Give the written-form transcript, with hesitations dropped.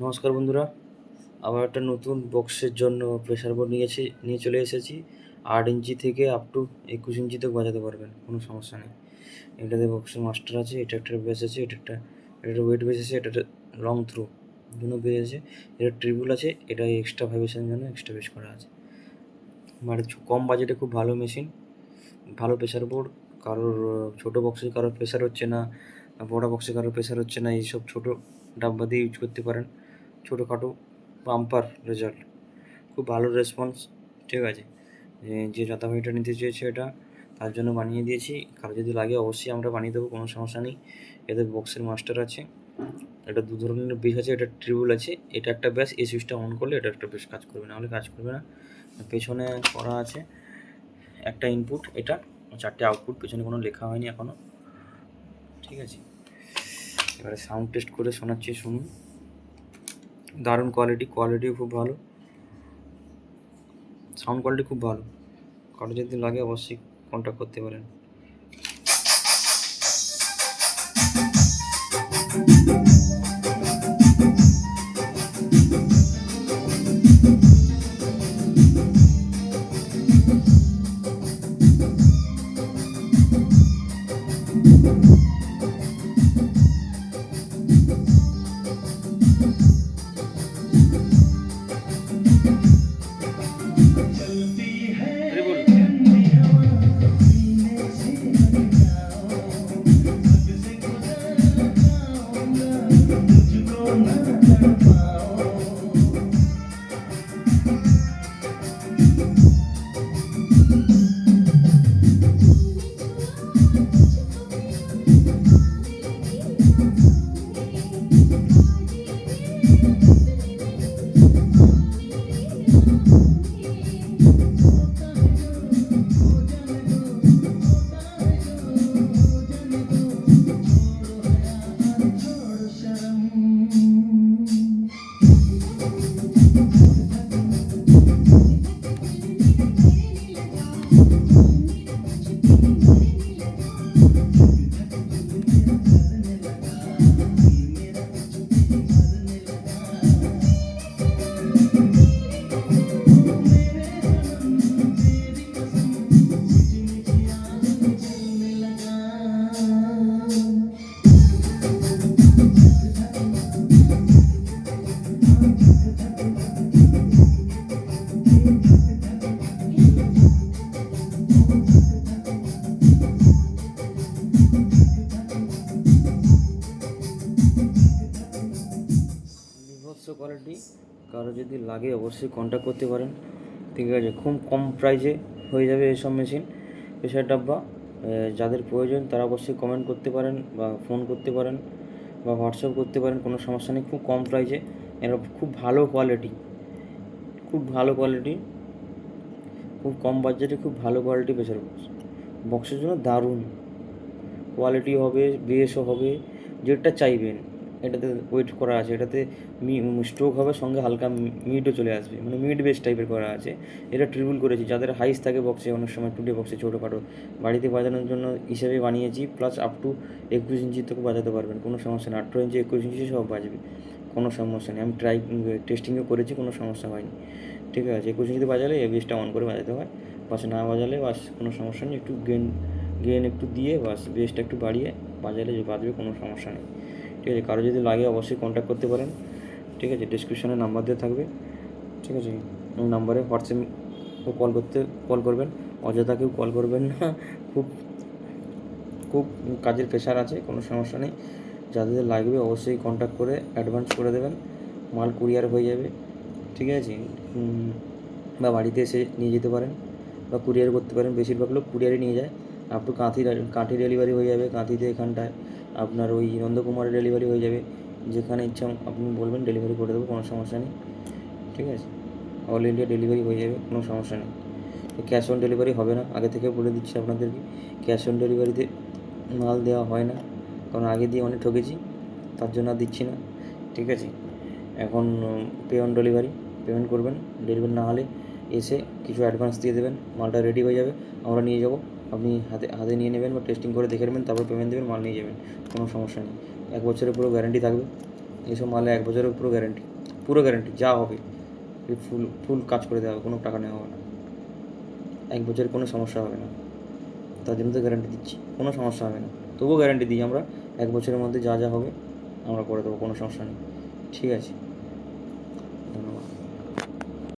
নমস্কার বন্ধুরা, আবার একটা নতুন বক্সের জন্য প্রেসার বোর্ড নিয়ে চলে এসেছি। 8 ইঞ্চি থেকে আপ টু 21 ইঞ্চি তক বাজাতে পারবেন, কোনো সমস্যা নেই। এটাতে বক্সের মাস্টার আছে, এটা একটা বেস আছে, এটা ওয়েট বেস আছে, এটা লং থ্রো দুটো বেস আছে, এটা ট্রিবল আছে, এটা এক্সট্রা ভাইব্রেশনের জন্য এক্সট্রা বেস করা আছে। মানে কম বাজেটে খুব ভালো মেশিন, ভালো প্রেসার বোর্ড। কারোর ছোটো বক্সে কারোর প্রেসার হচ্ছে না, বড় বক্সে কারোর প্রেসার হচ্ছে না, এইসব ছোটো ডাব্বা দিয়ে ইউজ করতে পারেন। ছোটোখাটো বাম্পার রেজাল্ট, খুব ভালো রেসপন্স। ঠিক আছে, যে যথাভাইটা নিতে চেয়েছে এটা তার জন্য বানিয়ে দিয়েছি। কারো যদি লাগে অবশ্যই আমরা বানিয়ে দেবো, কোনো সমস্যা নেই। এদের বক্সের মাস্টার আছে, এটা দু ধরনের বেস আছে, এটা ট্রিবল আছে, এটা একটা ব্যাস। এই সুইচটা অন করলে এটা একটা বেশ কাজ করবে, নাহলে কাজ করবে না। পেছনে করা আছে একটা ইনপুট, এটা 4টে আউটপুট, পেছনে কোনো লেখা হয়নি এখনও। ঠিক আছে, এবারে সাউন্ড টেস্ট করে শোনাচ্ছি, শুনুন। দারুণ কোয়ালিটিও খুব ভালো, সাউন্ড কোয়ালিটি খুব ভালো। কারো যদি লাগে অবশ্যই কন্ট্যাক্ট করতে পারেন। বিভৎস কোয়ালিটি, কারো যদি লাগে অবশ্যই কন্ট্যাক্ট করতে পারেন। ঠিক আছে, খুব কম প্রাইসে হয়ে যাবে এসব মেশিন, প্রেসার ডাব্বা। যাদের প্রয়োজন তারা অবশ্যই কমেন্ট করতে পারেন, বা ফোন করতে পারেন, বা হোয়াটসঅ্যাপ করতে পারেন, কোনো সমস্যা নেই। খুব কম প্রাইসে, এরা খুব ভালো কোয়ালিটি, খুব কম বাজেটে খুব ভালো কোয়ালিটি প্রেসার বক্সের জন্য দারুণ কোয়ালিটি হবে, বেসও হবে, যেটা চাইবেন। এটাতে ওয়েট করা আছে, এটাতে স্ট্রোক হবে, সঙ্গে হালকা মিডও চলে আসবে, মানে মিড বেস টাইপের করা আছে। এটা ট্রিবল করেছি, যাদের হাইস থাকে বক্সে, অনেক সময় টুডে বক্সে ছোটোখাটো বাড়িতে বাজানোর জন্য হিসেবে বানিয়েছি। প্লাস আপ টু 21 ইঞ্চি থেকে বাজাতে পারবেন, কোনো সমস্যা নেই। 18 ইঞ্চি 21 ইঞ্চি সব বাজবে, কোনো সমস্যা নেই। আমি টেস্টিংও করেছি, কোনো সমস্যা হয়নি। ঠিক আছে, 21 ইঞ্চিতে বাজালে এই বেসটা অন করে বাজাতে হয়, বাস না বাজালে বাস কোনো সমস্যা নেই। একটু গেন একটু দিয়ে বাস বেসটা একটু বাড়িয়ে বাজালে যে বাজবে, কোনো সমস্যা নেই। ঠিক আছে, কারো যদি লাগে অবশ্যই কন্ট্যাক্ট করতে পারেন। ঠিক আছে, ডিসক্রিপশনে নাম্বার দেওয়া থাকবে। ঠিক আছে, ওই নাম্বারে হোয়াটসঅ্যাপে কল করবেন, অযথা কেউ কল করবেন না। খুব খুব কাজের প্রেশার আছে, কোনো সমস্যা নেই। যাদের লাগবে অবশ্যই কন্ট্যাক্ট করে অ্যাডভান্স করে দেবেন, মাল কুরিয়ার হয়ে যাবে। ঠিক আছে, বা বাড়িতে এসে নিয়ে যেতে পারেন, বা কুরিয়ার করতে পারেন। বেশিরভাগ লোক কুরিয়ারে নিয়ে যায়। আপ টু কাঁথি ডেলিভারি হয়ে যাবে, কাঁথিতে এখানটায় আপনার ওই নন্দকুমারে ডেলিভারি হয়ে যাবে। যেখানে ইচ্ছা আপনি বলবেন, ডেলিভারি করে দেবো, কোনো সমস্যা নেই। ঠিক আছে, অল ইন্ডিয়া ডেলিভারি হয়ে যাবে, কোনো সমস্যা নেই। ক্যাশ অন ডেলিভারি হবে না, আগে থেকে বলে দিচ্ছি আপনাদেরকে। ক্যাশ অন ডেলিভারিতে মাল দেওয়া হয় না, কারণ আগে দিয়ে অনেক ঠকেছি, তার জন্য আর দিচ্ছি না। ঠিক আছে, এখন পে অন ডেলিভারি, পেমেন্ট করবেন। ডেলিভারি না হলে এসে কিছু অ্যাডভান্স দিয়ে দেবেন, মালটা রেডি হয়ে যাবে, আমরা নিয়ে যাব। আপনি হাতে নিয়ে নেবেন বা টেস্টিং করে দেখে নেবেন, তারপর পেমেন্ট দেবেন, মাল নিয়ে যাবেন, কোনো সমস্যা নেই। 1 বছরের পুরো গ্যারান্টি থাকবে। এসব মালে 1 বছরের পুরো গ্যারান্টি, পুরো গ্যারান্টি যা হবে ফুল ফুল কাজ করে দেওয়া হবে, কোনো টাকা নেওয়া হবে না। 1 বছরের কোনো সমস্যা হবে না, তার জন্য তো গ্যারান্টি দিচ্ছি, কোনো সমস্যা হবে না। তবুও গ্যারান্টি দিই আমরা, 1 বছরের মধ্যে যা যা হবে আমরা করে দেবো, কোনো সমস্যা নেই। ঠিক আছে।